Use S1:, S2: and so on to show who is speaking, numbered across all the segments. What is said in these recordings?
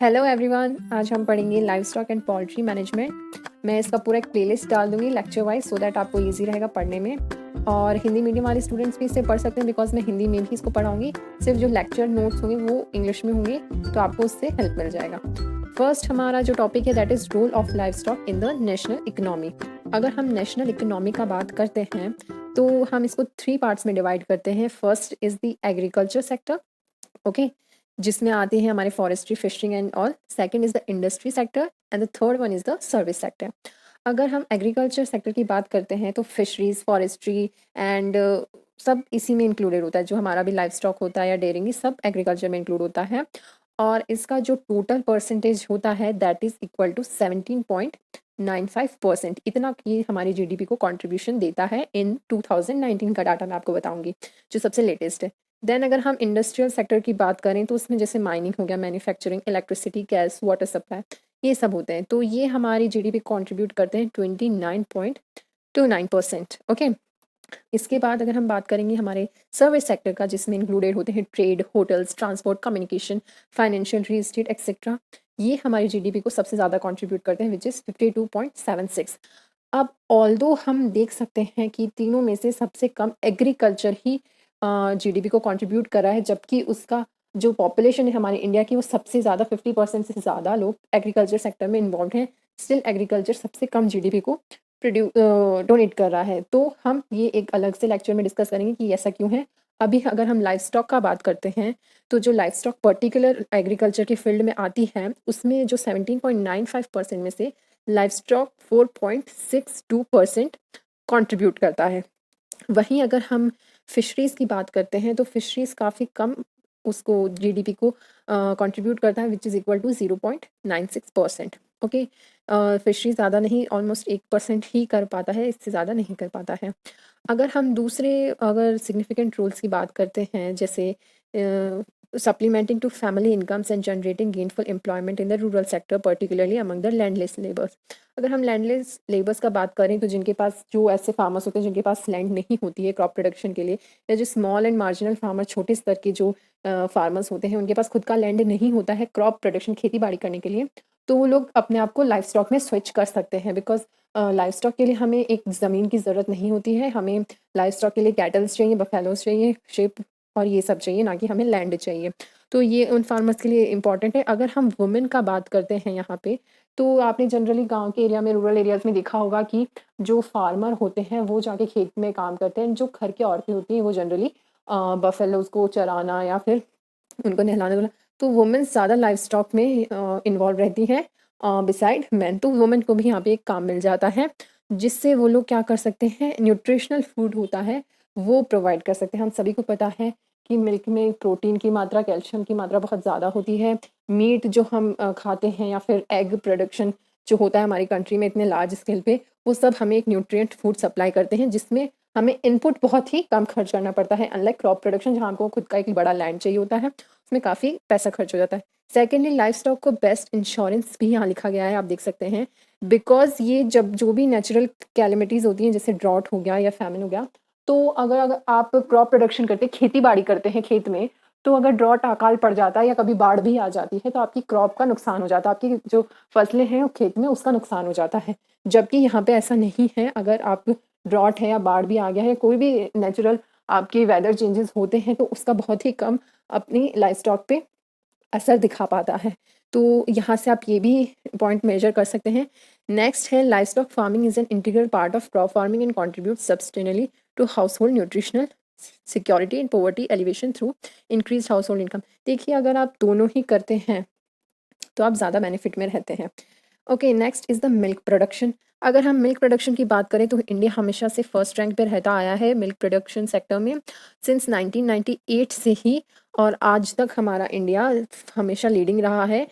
S1: Hello everyone, आज हम पढ़ेंगे live stock and poultry management. मैं इसका पूरा एक प्लेलिस्ट डाल दूंगी लेक्चर वाइज सो दैट आपको इजी रहेगा पढ़ने में। और हिंदी मीडियम वाले स्टूडेंट्स भी इसे पढ़ सकते हैं बिकॉज मैं हिंदी में भी इसको पढ़ाऊंगी। सिर्फ जो लेक्चर नोट्स होंगे वो इंग्लिश में होंगे, तो आपको उससे हेल्प मिल जाएगा। फर्स्ट हमारा जो टॉपिक है that is role of livestock in the national economy. अगर हम नेशनल इकोनॉमी का बात करते हैं तो हम इसको 3 पार्ट्स में डिवाइड करते हैं। First is the agriculture sector, okay, जिसमें आते हैं हमारे forestry, fishing and all. Second is the industry sector and the third one is the service sector. अगर हम एग्रीकल्चर सेक्टर की बात करते हैं तो फिशरीज, फॉरेस्ट्री एंड सब इसी में इंक्लूडेड होता है। जो हमारा भी लाइव स्टॉक होता है या डेयरिंग, ये सब एग्रीकल्चर में इंक्लूड होता है। और इसका जो टोटल परसेंटेज होता है दैट इज़ इक्वल टू 17.95%। इतना ये हमारी जीडीपी को कंट्रीब्यूशन देता है इन 2019 का डाटा मैं आपको बताऊंगी, जो सबसे लेटेस्ट है। देन अगर हम इंडस्ट्रियल सेक्टर की बात करें तो उसमें जैसे माइनिंग हो गया, manufacturing, electricity, gas, water supply, ये सब होते हैं। तो ये हमारी जीडीपी कंट्रीब्यूट करते हैं 29.29%। ओके, इसके बाद अगर हम बात करेंगे हमारे सर्विस सेक्टर का, जिसमें इंक्लूडेड होते हैं trade, hotels, transport, communication, financial, real estate etcetera, ये हमारी जीडीपी को सबसे ज़्यादा कंट्रीब्यूट करते हैं विच इज़ 52.76। अब ऑल्दो हम देख सकते हैं कि तीनों में से सबसे कम एग्रीकल्चर ही जीडीपी को कंट्रीब्यूट कर रहा है, जबकि उसका जो पॉपुलेशन है हमारे इंडिया की वो सबसे ज़्यादा 50% से ज़्यादा लोग एग्रीकल्चर सेक्टर में इन्वॉल्व हैं। स्टिल एग्रीकल्चर सबसे कम जीडीपी को डोनेट कर रहा है। तो हम ये एक अलग से लेक्चर में डिस्कस करेंगे कि ऐसा क्यों है। अभी अगर हम लाइव स्टॉक का बात करते हैं तो जो लाइव स्टॉक पर्टिकुलर एग्रीकल्चर के फील्ड में आती है उसमें जो 17.95% में से लाइव स्टॉक 4.62% कंट्रीब्यूट करता है। वहीं अगर हम फिशरीज़ की बात करते हैं तो फिशरीज़ काफ़ी कम उसको जीडीपी को कंट्रीब्यूट करता है which is equal to 0.96%। Okay, fisheries ज़्यादा नहीं, ऑलमोस्ट 1% ही कर पाता है, इससे ज़्यादा नहीं कर पाता है। अगर हम दूसरे अगर सिग्निफिकेंट रोल्स की बात करते हैं, जैसे supplementing to family incomes and generating gainful employment in the rural sector particularly among the landless labours. अगर हम लैंडलेस लेबर्स का बात करें तो जिनके पास, जो ऐसे फार्मर्स होते हैं जिनके पास लैंड नहीं होती है क्रॉप प्रोडक्शन के लिए, या जो स्मॉल एंड मार्जिनल फार्मर, छोटे स्तर के जो फार्मर्स होते हैं उनके पास खुद का लैंड नहीं होता है क्रॉप प्रोडक्शन, खेती बाड़ी करने के लिए, तो वो लोग अपने आप को लाइफ स्टॉक में स्विच कर सकते हैं। बिकॉज लाइफ स्टॉक के लिए हमें एक ज़मीन की ज़रूरत नहीं होती है, हमें लाइफ स्टॉक के लिए कैटल्स चाहिए, बफेलोज चाहिए, शिप और ये सब चाहिए, ना कि हमें लैंड चाहिए। तो ये उन फार्मर्स के लिए इम्पॉर्टेंट है। अगर हम वुमेन का बात करते हैं यहाँ पे, तो आपने जनरली गांव के एरिया में, रूरल एरियाज़ में देखा होगा कि जो फार्मर होते हैं वो जाके खेत में काम करते हैं। जो घर की औरतें होती हैं वो जनरली बफेलोज को चराना या फिर उनको नहलाने धुलाना, तो वुमेन्स ज़्यादा लाइफ स्टॉक में इन्वॉल्व रहती हैं बिसाइड मैन। तो वुमेन को भी यहाँ पे एक काम मिल जाता है जिससे वो लोग क्या कर सकते हैं, न्यूट्रिशनल फूड होता है वो प्रोवाइड कर सकते हैं। हम सभी को पता है कि मिल्क में प्रोटीन की मात्रा, कैल्शियम की मात्रा बहुत ज़्यादा होती है। मीट जो हम खाते हैं या फिर एग प्रोडक्शन जो होता है हमारी कंट्री में इतने लार्ज स्केल पे, वो सब हमें एक न्यूट्रिएंट फूड सप्लाई करते हैं जिसमें हमें इनपुट बहुत ही कम खर्च करना पड़ता है, अनलाइक क्रॉप प्रोडक्शन जहाँ हमको खुद का एक बड़ा लैंड चाहिए होता है, उसमें काफ़ी पैसा खर्च हो जाता है। सेकेंडली, लाइफ स्टॉक को बेस्ट इंश्योरेंस भी यहाँ लिखा गया है, आप देख सकते हैं। बिकॉज ये जब जो भी नेचुरल कैलेमिटीज़ होती हैं, जैसे ड्रॉट हो गया या फैमिन हो गया, तो अगर अगर आप क्रॉप प्रोडक्शन करते हैं, खेती बाड़ी करते हैं खेत में, तो अगर ड्रॉट, अकाल पड़ जाता है या कभी बाढ़ भी आ जाती है तो आपकी क्रॉप का नुकसान हो जाता है, आपकी जो फसलें हैं खेत में उसका नुकसान हो जाता है। जबकि यहाँ पे ऐसा नहीं है। अगर आप ड्रॉट है या बाढ़ भी आ गया है, कोई भी नेचुरल आपके वेदर चेंजेस होते हैं, तो उसका बहुत ही कम अपनी लाइफ स्टॉक पे असर दिखा पाता है। तो यहाँ से आप ये भी पॉइंट मेजर कर सकते हैं। नेक्स्ट है, livestock farming is an integral part of crop farming and contribute substantially to household nutritional security and poverty alleviation through increase household income. देखिए, अगर आप दोनों ही करते हैं तो आप ज़्यादा बेनिफिट में रहते हैं। Okay, next is the milk production. अगर हम मिल्क प्रोडक्शन की बात करें तो इंडिया हमेशा से फर्स्ट रैंक पे रहता आया है मिल्क प्रोडक्शन सेक्टर में सिंस 1998 से ही, और आज तक हमारा इंडिया हमेशा लीडिंग रहा है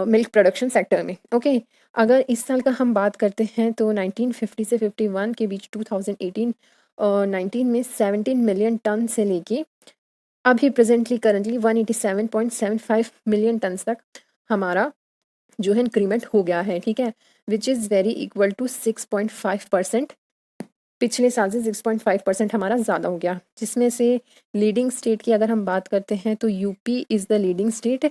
S1: मिल्क प्रोडक्शन सेक्टर में। ओके, अगर इस साल का हम बात करते हैं तो 1950 से 51 के बीच 2018 19 में 17 मिलियन टन से लेके अभी प्रेजेंटली करंटली 187.75 मिलियन टन तक हमारा जो है इंक्रीमेंट हो गया है, ठीक है, which is very equal to 6.5%। पिछले साल से 6.5% हमारा ज़्यादा हो गया। जिसमें से लीडिंग स्टेट की अगर हम बात करते हैं तो UP is the leading state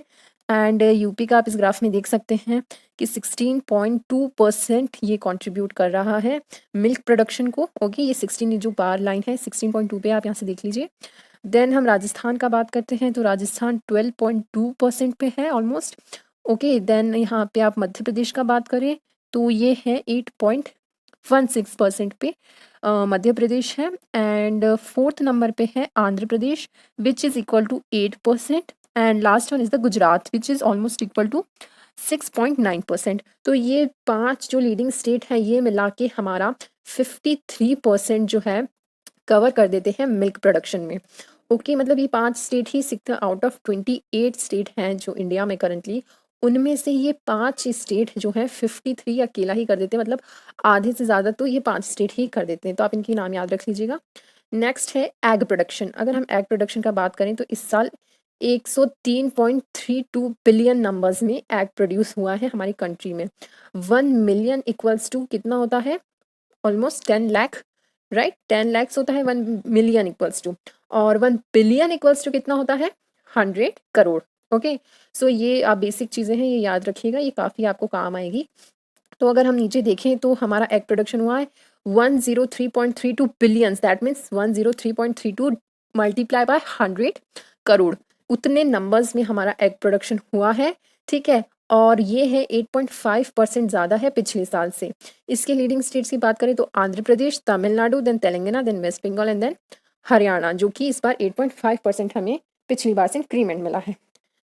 S1: and UP का आप इस ग्राफ में देख सकते हैं कि 16.2% ये कंट्रीब्यूट कर रहा है मिल्क प्रोडक्शन को। ओके, ये 16 जो बार लाइन है 16.2 पे आप यहाँ से देख लीजिए। देन हम राजस्थान का बात करते हैं तो राजस्थान 12.2% पे है ऑलमोस्ट। ओके, देन यहाँ पे आप मध्य प्रदेश का बात करें तो ये है 8.16% पे मध्य प्रदेश है। एंड फोर्थ नंबर पे है Andhra Pradesh which is equal to 8%। And last one is the Gujarat which is almost equal to 6.9%। तो ये 5 जो लीडिंग स्टेट है ये मिला के हमारा 53% जो है कवर कर देते हैं मिल्क प्रोडक्शन में। ओके, मतलब ये 5 state he out of 28 state हैं जो इंडिया में करंटली, उनमें से ये 5 स्टेट जो हैं 53 अकेला ही कर देते हैं, मतलब आधे से ज़्यादा तो ये 5 स्टेट ही कर देते हैं। तो आप इनके नाम याद रख लीजिएगा। नेक्स्ट है एग प्रोडक्शन। अगर हम एग प्रोडक्शन का बात करें तो इस साल 103.32 बिलियन नंबर्स में एग प्रोड्यूस हुआ है हमारी कंट्री में। 1 मिलियन इक्वल्स टू कितना होता है? Almost 10 lakh, right? 10 लैक्स होता है 1 मिलियन इक्वल्स टू, और 1 बिलियन इक्वल्स टू कितना होता है? 100 करोड़। ओके, सो ये आप बेसिक चीज़ें हैं, ये याद रखिएगा, ये काफ़ी आपको काम आएगी। तो अगर हम नीचे देखें तो हमारा एग प्रोडक्शन हुआ है 103.32 billions, that means 103.32 multiply by 100 crore, उतने नंबर्स में हमारा एग प्रोडक्शन हुआ है। ठीक है, और ये है 8.5% ज़्यादा है पिछले साल से। इसके लीडिंग स्टेट्स की बात करें तो Andhra Pradesh, Tamil Nadu, then Telangana, then West Bengal and then Haryana, जो कि इस बार 8.5% हमें पिछली बार से इंक्रीमेंट मिला है।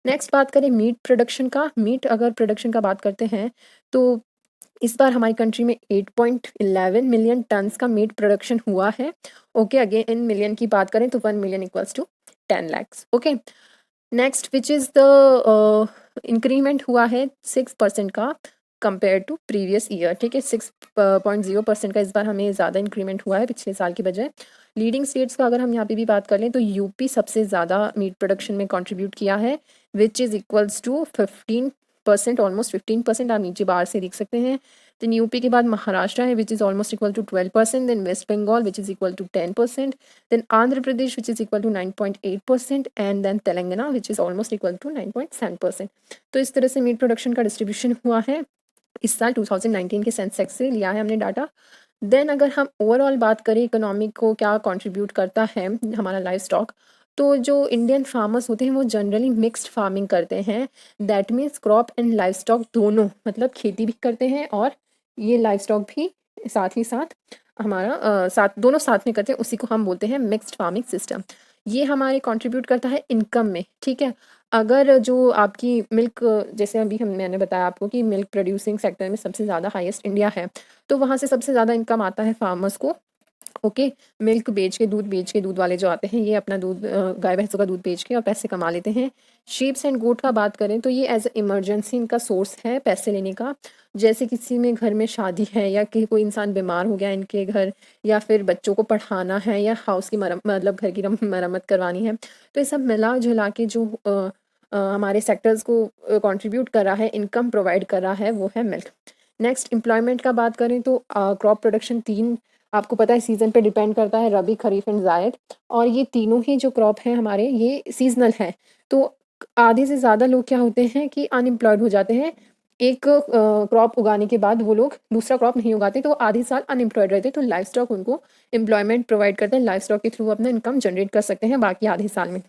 S1: नेक्स्ट बात करें मीट प्रोडक्शन का। मीट अगर प्रोडक्शन का बात करते हैं तो इस बार हमारी कंट्री में 8.11 मिलियन टन्स का मीट प्रोडक्शन हुआ है। ओके, अगेन इन मिलियन की बात करें तो 1 million equals to 10 lakhs. Okay, next which is the increment हुआ है 6% का कंपेयर टू प्रीवियस ईयर। ठीक है, 6.0% का इस बार हमें ज़्यादा इंक्रीमेंट हुआ है पिछले साल की बजाय। लीडिंग स्टेट्स का अगर हम यहाँ पे भी बात कर लें तो यूपी सबसे ज़्यादा मीट प्रोडक्शन में कंट्रीब्यूट किया है which is equals to 15%, almost 15%, आप नीचे बाहर से देख सकते हैं। देन यूपी के बाद महाराष्ट्र है which is almost equal to 12%, then West Bengal which is equal to 10%, then Andhra Pradesh which is equal to 9.8%, and then Telangana which is almost equal to 9.7%। तो इस तरह से मीट प्रोडक्शन का डिस्ट्रीब्यूशन हुआ है इस साल 2019 के सेंसेक्स से लिया है हमने डाटा। देन अगर हम ओवरऑल बात करें इकोनॉमी को क्या कंट्रीब्यूट करता है हमारा लाइफ स्टॉक, तो जो इंडियन फार्मर्स होते हैं वो जनरली मिक्स्ड फार्मिंग करते हैं। That means crop and life stock दोनों, मतलब खेती भी करते हैं और ये लाइफ स्टॉक भी साथ ही साथ हमारा साथ दोनों साथ में करते हैं, उसी को हम बोलते हैं मिक्स्ड फार्मिंग सिस्टम। ये हमारे कंट्रीब्यूट करता है इनकम में। ठीक है, अगर जो आपकी मिल्क, जैसे अभी मैंने बताया आपको कि मिल्क प्रोड्यूसिंग सेक्टर में सबसे ज़्यादा हाईएस्ट इंडिया है, तो वहाँ से सबसे ज़्यादा इनकम आता है फार्मर्स को। ओके, मिल्क बेच के, दूध वाले जो आते हैं ये अपना दूध गाय भैंसों का दूध बेच के और पैसे कमा लेते हैं। शीप्स एंड गोट का बात करें तो ये एज ए इमरजेंसी इनका सोर्स है पैसे लेने का। जैसे किसी में घर में शादी है या कि कोई इंसान बीमार हो गया इनके घर, या फिर बच्चों को पढ़ाना है या हाउस की मतलब घर की मरम्मत करवानी है, तो ये सब मिला जुला के जो हमारे सेक्टर्स को कंट्रीब्यूट कर रहा है, इनकम प्रोवाइड कर रहा है, वो है मिल्क। नेक्स्ट एम्प्लॉयमेंट का बात करें तो क्रॉप प्रोडक्शन 3 आपको पता है सीज़न पे डिपेंड करता है, रबी, खरीफ एंड ज़ायद, और ये तीनों ही जो क्रॉप हैं हमारे ये सीजनल हैं। तो आधे से ज़्यादा लोग क्या होते हैं कि अनएम्प्लॉयड हो जाते हैं। एक क्रॉप उगाने के बाद वो लोग दूसरा क्रॉप नहीं उगाते, तो वो आधे साल अनएम्प्लॉयड रहते हैं। तो लाइफ स्टॉक उनको एम्प्लॉयमेंट प्रोवाइड करते हैं, लाइफ स्टॉक के थ्रू अपना इनकम जनरेट कर सकते हैं बाकी आधे साल में।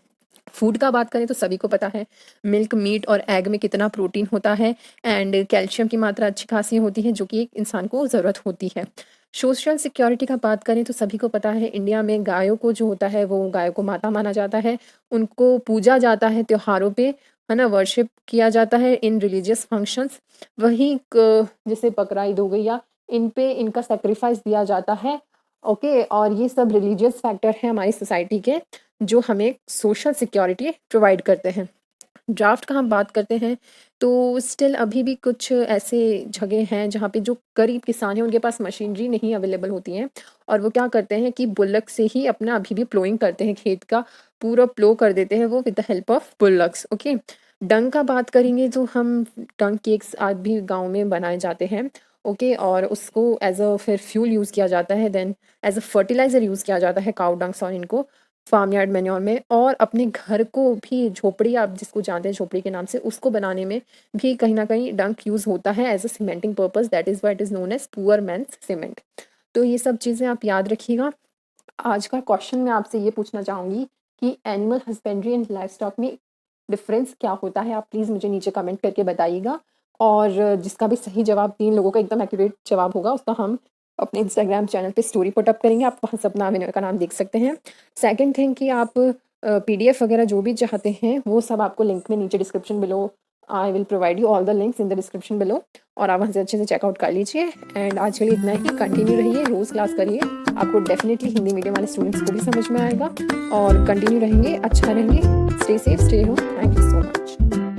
S1: फूड का बात करें तो सभी को पता है मिल्क, मीट और एग में कितना प्रोटीन होता है एंड कैल्शियम की मात्रा अच्छी खासी होती है जो कि एक इंसान को ज़रूरत होती है। सोशल सिक्योरिटी का बात करें तो सभी को पता है इंडिया में गायों को जो होता है वो गायों को माता माना जाता है, उनको पूजा जाता है त्योहारों पे, है ना, वर्शिप किया जाता है इन रिलीजियस फंक्शंस। वहीं जैसे बकरा ईद हो गई या इन पे इनका सेक्रीफाइस दिया जाता है। ओके, और ये सब रिलीजियस फैक्टर हैं हमारी सोसाइटी के जो हमें सोशल सिक्योरिटी प्रोवाइड करते हैं। ड्राफ्ट का हम बात करते हैं तो स्टिल अभी भी कुछ ऐसे जगह हैं जहाँ पे जो गरीब किसान हैं उनके पास मशीनरी नहीं अवेलेबल होती हैं, और वो क्या करते हैं कि बुलक से ही अपना अभी भी प्लोइंग करते हैं, खेत का पूरा प्लो कर देते हैं वो with the help of bullocks. Okay, dung का बात करेंगे तो हम डंग केक्स आज भी गाँव में बनाए जाते हैं। ओके, और उसको एज अ फिर फ्यूल यूज़ किया जाता है, then as a fertilizer use किया जाता है काउ डंग्स और इनको। फार्म यार्ड मैन्योर में, और अपने घर को भी, झोपड़ी आप जिसको जानते हैं झोपड़ी के नाम से, उसको बनाने में भी कहीं न कहीं डंक यूज़ होता है as a cementing purpose, that is why it is known as poor man's cement. तो ये सब चीज़ें आप याद रखिएगा। आज का क्वेश्चन मैं आपसे ये पूछना चाहूँगी कि एनिमल हस्बेंड्री एंड लाइवस्टॉक में डिफरेंस क्या होता है? आप प्लीज़ मुझे नीचे कमेंट करके बताइएगा, और जिसका भी सही जवाब, 3 लोगों का एकदम एक्यूरेट जवाब होगा, उसका हम अपने इंस्टाग्राम चैनल पे स्टोरी पुट अप करेंगे। आप वहाँ सपना विनर का नाम देख सकते हैं। सेकंड थिंग कि आप पीडीएफ वगैरह जो भी चाहते हैं, वो सब आपको लिंक में नीचे description below, I will provide you all the links in the description below, और आप वहाँ से अच्छे से चेकआउट कर लीजिए। एंड आज के लिए इतना ही। कंटिन्यू रहिए, रोज़ क्लास करिए, आपको डेफिनेटली हिंदी मीडियम वाले स्टूडेंट्स को भी समझ में आएगा, और कंटिन्यू रहेंगे, अच्छा रहेंगे। Stay safe, stay home. Thank you so much.